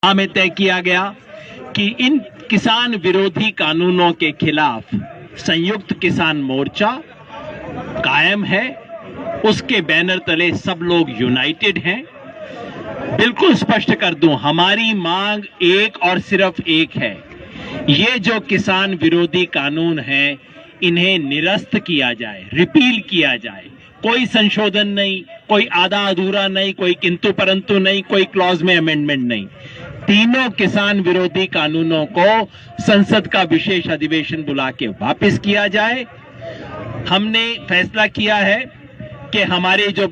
में तय किया गया कि इन किसान विरोधी कानूनों के खिलाफ संयुक्त किसान मोर्चा कायम है। उसके बैनर तले सब लोग यूनाइटेड हैं। बिल्कुल स्पष्ट कर दूं, हमारी मांग एक और सिर्फ एक है, ये जो किसान विरोधी कानून हैं इन्हें निरस्त किया जाए, रिपील किया जाए। कोई संशोधन नहीं, कोई आधा अधूरा नहीं, कोई किंतु परंतु नहीं, कोई क्लॉज में अमेंडमेंट नहीं। तीनों किसान विरोधी कानूनों को संसद का विशेष अधिवेशन बुला के वापस किया जाए। हमने फैसला किया है कि हमारे जो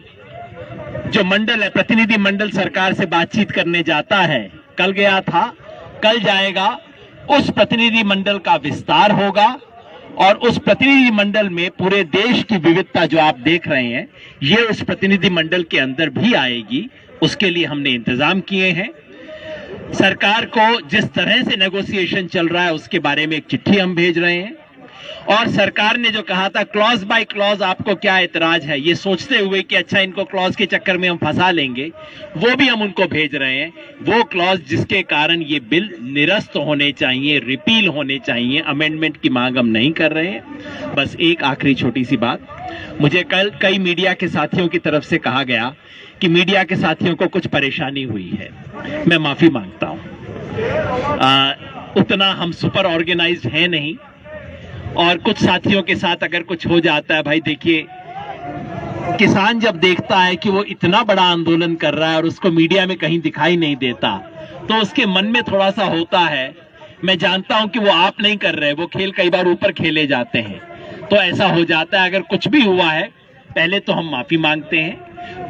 मंडल है, प्रतिनिधि मंडल सरकार से बातचीत करने जाता है, कल गया था, कल जाएगा, उस प्रतिनिधि मंडल का विस्तार होगा और उस प्रतिनिधि मंडल में पूरे देश की विविधता जो आप देख रहे हैं ये उस प्रतिनिधि मंडल के अंदर भी आएगी। उसके लिए हमने इंतजाम किए हैं। सरकार को जिस तरह से नेगोशिएशन चल रहा है उसके बारे में एक चिट्ठी हम भेज रहे हैं और सरकार ने जो कहा था क्लॉज बाय क्लॉज आपको क्या एतराज है, ये सोचते हुए कि अच्छा इनको क्लॉज के चक्कर में हम फंसा लेंगे, वो भी हम उनको भेज रहे हैं। वो क्लॉज जिसके कारण ये बिल निरस्त होने चाहिए, रिपील होने चाहिए, अमेंडमेंट की मांग हम नहीं कर रहे हैं। बस एक आखिरी छोटी सी बात, मुझे कल कई मीडिया के साथियों की तरफ से कहा गया कि मीडिया के साथियों को कुछ परेशानी हुई है। मैं माफी मांगता हूं, उतना हम सुपर ऑर्गेनाइज्ड हैं नहीं और कुछ साथियों के साथ अगर कुछ हो जाता है, भाई देखिए किसान जब देखता है कि वो इतना बड़ा आंदोलन कर रहा है और उसको मीडिया में कहीं दिखाई नहीं देता तो उसके मन में थोड़ा सा होता है। मैं जानता हूं कि वो आप नहीं कर रहे, वो खेल कई बार ऊपर खेले जाते हैं तो ऐसा हो जाता है। अगर कुछ भी हुआ है पहले तो हम माफी मांगते हैं।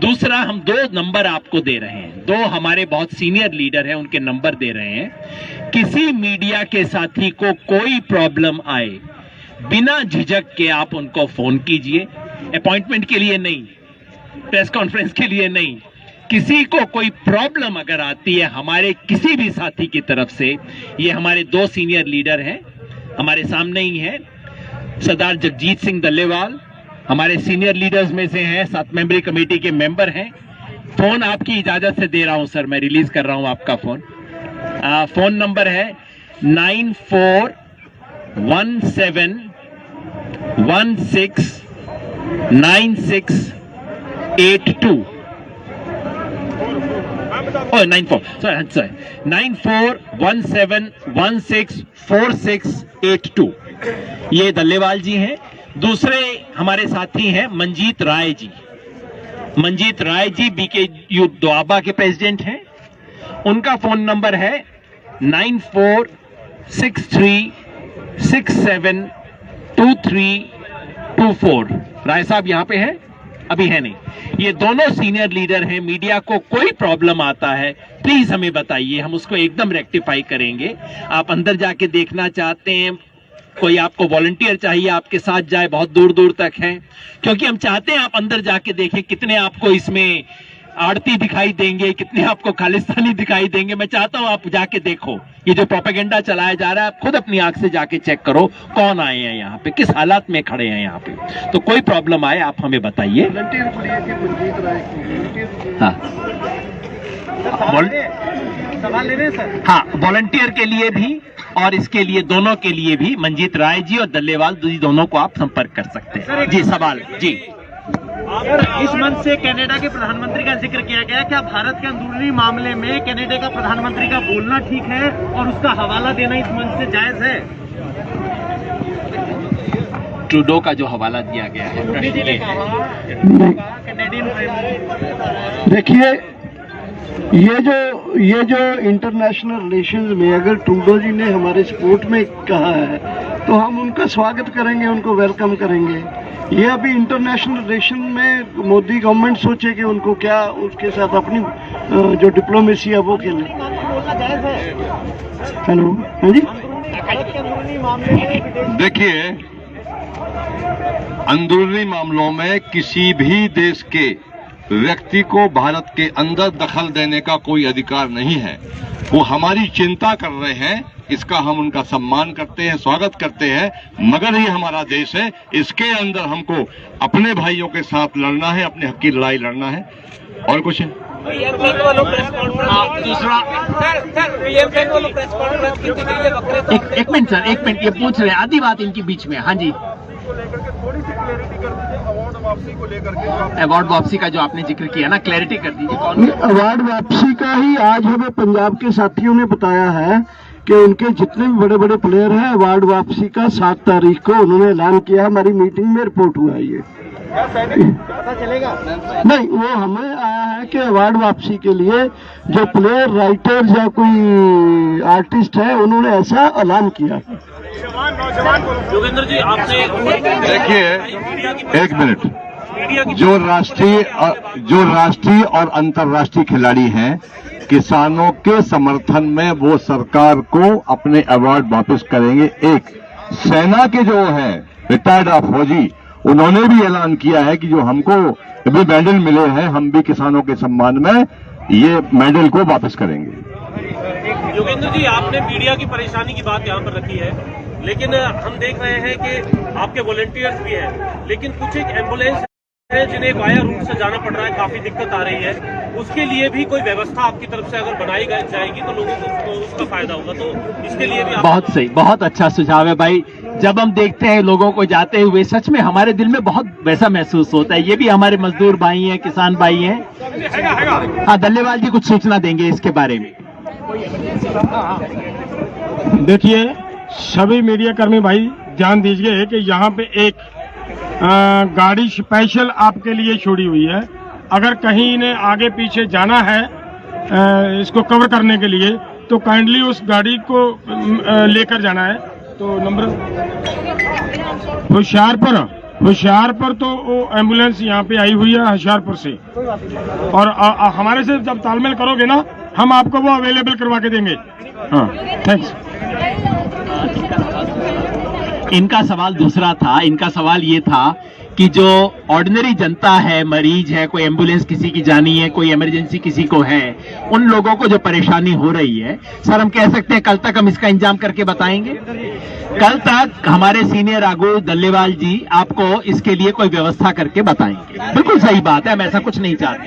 दूसरा, हम 2 नंबर आपको दे रहे हैं, 2 हमारे बहुत सीनियर लीडर हैं उनके नंबर दे रहे हैं। किसी मीडिया के साथी को कोई प्रॉब्लम आए बिना झिझक के आप उनको फोन कीजिए, अपॉइंटमेंट के लिए नहीं, प्रेस कॉन्फ्रेंस के लिए नहीं। किसी को कोई प्रॉब्लम अगर आती है हमारे किसी भी साथी की तरफ से, ये हमारे 2 सीनियर लीडर हैं, हमारे सामने ही हैं, सरदार जगजीत सिंह दल्लेवाल हमारे सीनियर लीडर्स में से हैं, 7 मेंबरी कमेटी के मेंबर हैं। फोन आपकी इजाजत से दे रहा हूं सर, मैं रिलीज कर रहा हूं आपका फोन। फोन नंबर है 9417169682 9417164682। ये दल्लेवाल जी हैं। दूसरे हमारे साथी हैं मंजीत राय जी। मंजीत राय जी बीकेयू दोआबा के प्रेसिडेंट हैं। उनका फोन नंबर है 9463672324। राय साहब यहां पे हैं? अभी है नहीं। ये दोनों सीनियर लीडर हैं। मीडिया को कोई प्रॉब्लम आता है प्लीज हमें बताइए, हम उसको एकदम रेक्टिफाई करेंगे। आप अंदर जाके देखना चाहते हैं, कोई आपको वॉलंटियर चाहिए आपके साथ जाए, बहुत दूर दूर तक हैं, क्योंकि हम चाहते हैं आप अंदर जाके देखें कितने आपको इसमें आड़ती दिखाई देंगे, कितने आपको खालिस्तानी दिखाई देंगे। मैं चाहता हूं आप जाके देखो, ये जो प्रोपेगेंडा चलाया जा रहा है आप खुद अपनी आंख से जाके चेक करो कौन आए हैं यहाँ पे, किस हालात में खड़े हैं यहाँ पे। तो कोई प्रॉब्लम आए आप हमें बताइए। हाँ, वॉलंटियर के लिए भी और इसके लिए दोनों के लिए भी मंजीत राय जी और दल्लेवाल जी दोनों को आप संपर्क कर सकते हैं। जी सवाल जी। इस मंच से कनाडा के प्रधानमंत्री का जिक्र किया गया, क्या भारत के अंदरूनी मामले में कनाडा का प्रधानमंत्री का बोलना ठीक है और उसका हवाला देना इस मंच से जायज है? ट्रूडो का जो हवाला दिया गया है, देखिए ये जो इंटरनेशनल रिलेशंस में अगर ट्रूडो जी ने हमारे सपोर्ट में कहा है तो हम उनका स्वागत करेंगे, उनको वेलकम करेंगे। ये अभी इंटरनेशनल रिलेशन में मोदी गवर्नमेंट सोचे कि उनको क्या उसके साथ अपनी जो डिप्लोमेसी है वो खेले। हेलो, हाँ जी। देखिए, अंदरूनी मामलों में किसी भी देश के व्यक्ति को भारत के अंदर दखल देने का कोई अधिकार नहीं है। वो हमारी चिंता कर रहे हैं, इसका हम उनका सम्मान करते हैं, स्वागत करते हैं, मगर ये हमारा देश है, इसके अंदर हमको अपने भाइयों के साथ लड़ना है, अपने हक की लड़ाई लड़ना है। और कुछ है? दूसरा एक मिनट सर, एक मिनट, ये पूछ रहे हैं आधी बात इनकी बीच में। हाँ जी, अवार्ड वापसी का जो आपने जिक्र किया ना, क्लैरिटी कर दीजिए कौन? अवार्ड वापसी का ही आज हमें पंजाब के साथियों ने बताया है कि उनके जितने भी बड़े बड़े प्लेयर हैं, अवार्ड वापसी का 7 तारीख को उन्होंने ऐलान किया। हमारी मीटिंग में रिपोर्ट हुआ है ये। पता चलेगा नहीं, वो हमें आया है कि अवार्ड वापसी के लिए जो प्लेयर, राइटर या कोई आर्टिस्ट है, उन्होंने ऐसा ऐलान किया। योगेंद्र जी, आपने देखिए, एक मिनट, जो राष्ट्रीय और अंतर्राष्ट्रीय खिलाड़ी हैं, किसानों के समर्थन में वो सरकार को अपने अवार्ड वापस करेंगे। एक सेना के जो है रिटायर्ड फौजी, उन्होंने भी ऐलान किया है कि जो हमको भी मेडल मिले हैं, हम भी किसानों के सम्मान में ये मेडल को वापस करेंगे। योगेंद्र जी, आपने मीडिया की परेशानी की बात यहाँ पर रखी है, लेकिन हम देख रहे हैं कि आपके वॉलंटियर्स भी हैं, लेकिन कुछ एक एम्बुलेंस है जिन्हें वाया रूट से जाना पड़ रहा है, काफी दिक्कत आ रही है। उसके लिए भी कोई व्यवस्था आपकी तरफ से अगर बनाई जाएगी तो लोगों को उसका फायदा होगा, तो इसके लिए भी बहुत सही, बहुत अच्छा सुझाव है भाई। जब हम देखते हैं लोगों को जाते हुए, सच में हमारे दिल में बहुत वैसा महसूस होता है। ये भी हमारे मजदूर भाई हैं, किसान भाई हैं। हाँ, दल्लेवाल जी कुछ सूचना देंगे इसके बारे में। देखिए, सभी मीडिया कर्मी भाई ध्यान दीजिए कि यहाँ पे एक गाड़ी स्पेशल आपके लिए छोड़ी हुई है। अगर कहीं इन्हें आगे पीछे जाना है इसको कवर करने के लिए, तो काइंडली उस गाड़ी को लेकर जाना है। तो नंबर होशियारपुर तो वो एम्बुलेंस यहाँ पे आई हुई है होशियारपुर से, और हमारे से जब तालमेल करोगे ना, हम आपको वो अवेलेबल करवा के देंगे। हाँ, थैंक्स। इनका सवाल दूसरा था। इनका सवाल ये था कि जो ऑर्डिनरी जनता है, मरीज है, कोई एम्बुलेंस किसी की जानी है, कोई इमरजेंसी किसी को है, उन लोगों को जो परेशानी हो रही है, सर हम कह सकते हैं कल तक हम इसका इंतजाम करके बताएंगे। कल तक हमारे सीनियर आगू दल्लेवाल जी आपको इसके लिए कोई व्यवस्था करके बताएंगे। बिल्कुल सही बात है, हम ऐसा कुछ नहीं चाहते।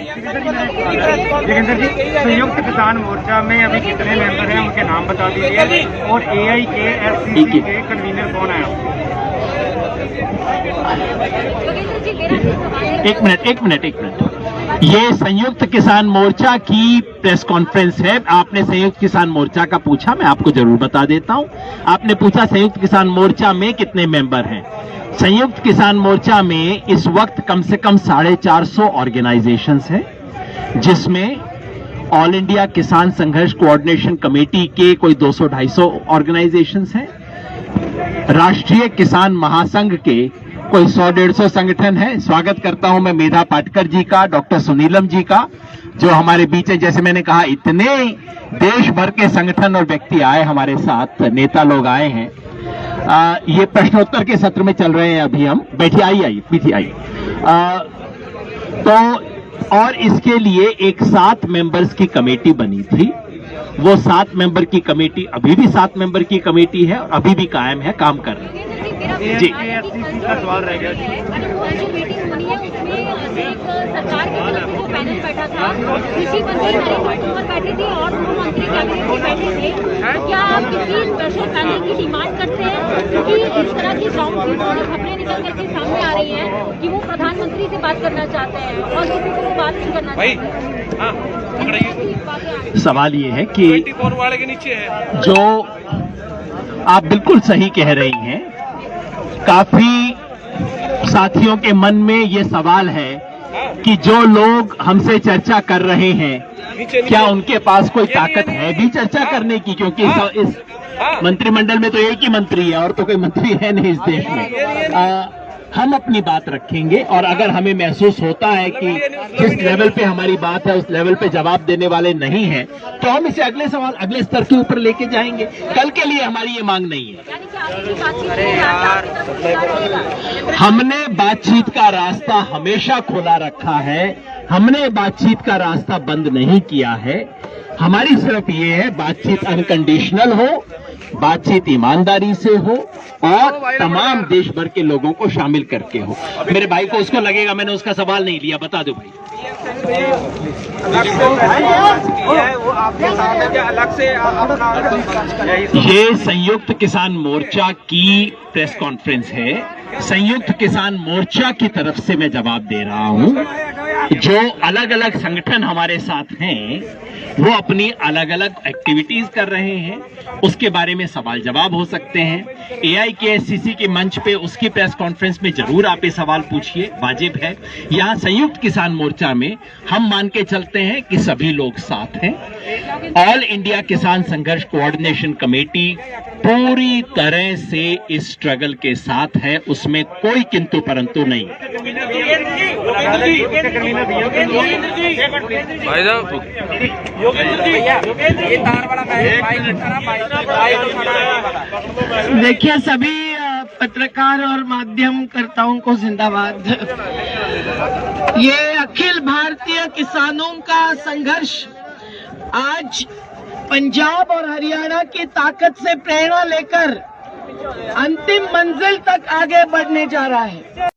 योगेंद्र जी, संयुक्त किसान मोर्चा में अभी कितने मेंबर हैं, उनके नाम बता दीजिए, और AIKFCC के कन्वीनर कौन है? एक मिनट। ये संयुक्त किसान मोर्चा की प्रेस कॉन्फ्रेंस है। आपने संयुक्त किसान मोर्चा का पूछा, मैं आपको जरूर बता देता हूं। आपने पूछा संयुक्त किसान मोर्चा में कितने मेंबर हैं। संयुक्त किसान मोर्चा में इस वक्त कम से कम 450 ऑर्गेनाइजेशंस हैं, जिसमें ऑल इंडिया किसान संघर्ष कोऑर्डिनेशन कमेटी के कोई 200-250 ऑर्गेनाइजेशंस हैं। राष्ट्रीय किसान महासंघ के कोई 100-150 संगठन है। स्वागत करता हूं मैं मेधा पाटकर जी का, डॉक्टर सुनीलम जी का, जो हमारे बीच है। जैसे मैंने कहा, इतने देश भर के संगठन और व्यक्ति आए हमारे साथ, नेता लोग आए हैं। ये प्रश्नोत्तर के सत्र में चल रहे हैं अभी हम। बैठिए, आइए। तो और इसके लिए एक 7 मेंबर्स की कमेटी बनी थी। वो 7 मेंबर की कमेटी अभी भी 7 मेंबर की कमेटी है और अभी भी कायम है, काम कर रही है। जी, का सवाल रह गया। सरकार की तरफ से जो पैनल बैठा था, कृषि मंत्री नरेंद्र तोमर बैठे थे और गृह मंत्री कैबिनेट में बैठे थे। क्या आप किसी स्पेशल पैनल की डिमांड करते हैं? क्योंकि इस तरह की ग्राउंड रिपोर्ट जो खबरें निकल करके सामने आ रही हैं कि वो प्रधानमंत्री से बात करना चाहते हैं और किसी को वो बात नहीं करना चाहते। सवाल ये है कि जो आप बिल्कुल सही कह रही हैं, काफी साथियों के मन में ये सवाल है कि जो लोग हमसे चर्चा कर रहे हैं, क्या उनके पास कोई ताकत है भी चर्चा करने की? क्योंकि इस मंत्रिमंडल में तो एक ही मंत्री है और तो कोई मंत्री है नहीं इस देश में। हम अपनी बात रखेंगे और अगर हमें महसूस होता है कि जिस लेवल पे हमारी बात है उस लेवल पे जवाब देने वाले नहीं हैं, तो हम इसे अगले स्तर के ऊपर लेके जाएंगे। कल के लिए हमारी ये मांग नहीं है। हमने बातचीत का रास्ता हमेशा खुला रखा है, हमने बातचीत का रास्ता बंद नहीं किया है। हमारी सिर्फ ये है बातचीत अनकंडीशनल हो, बातचीत ईमानदारी से हो और तमाम देश भर के लोगों को शामिल करके हो। मेरे भाई को उसको लगेगा मैंने उसका सवाल नहीं लिया, बता दो भाई। ये संयुक्त किसान मोर्चा की प्रेस कॉन्फ्रेंस है। संयुक्त किसान मोर्चा की तरफ से मैं जवाब दे रहा हूं। जो अलग अलग संगठन हमारे साथ हैं वो अपनी अलग अलग एक्टिविटीज कर रहे हैं, उसके बारे में सवाल जवाब हो सकते हैं। AIKSCC के मंच पे उसकी प्रेस कॉन्फ्रेंस में जरूर आप ये सवाल पूछिए, वाजिब है। यहाँ संयुक्त किसान मोर्चा में हम मान के चलते हैं कि सभी लोग साथ हैं। ऑल इंडिया किसान संघर्ष कोऑर्डिनेशन कमेटी पूरी तरह से इस स्ट्रगल के साथ है, उसमें कोई किंतु परंतु नहीं। भाई साहब देखिए, सभी पत्रकार और माध्यमकर्ताओं को जिंदाबाद। ये अखिल भारतीय किसानों का संघर्ष आज पंजाब और हरियाणा की ताकत से प्रेरणा लेकर अंतिम मंजिल तक आगे बढ़ने जा रहा है।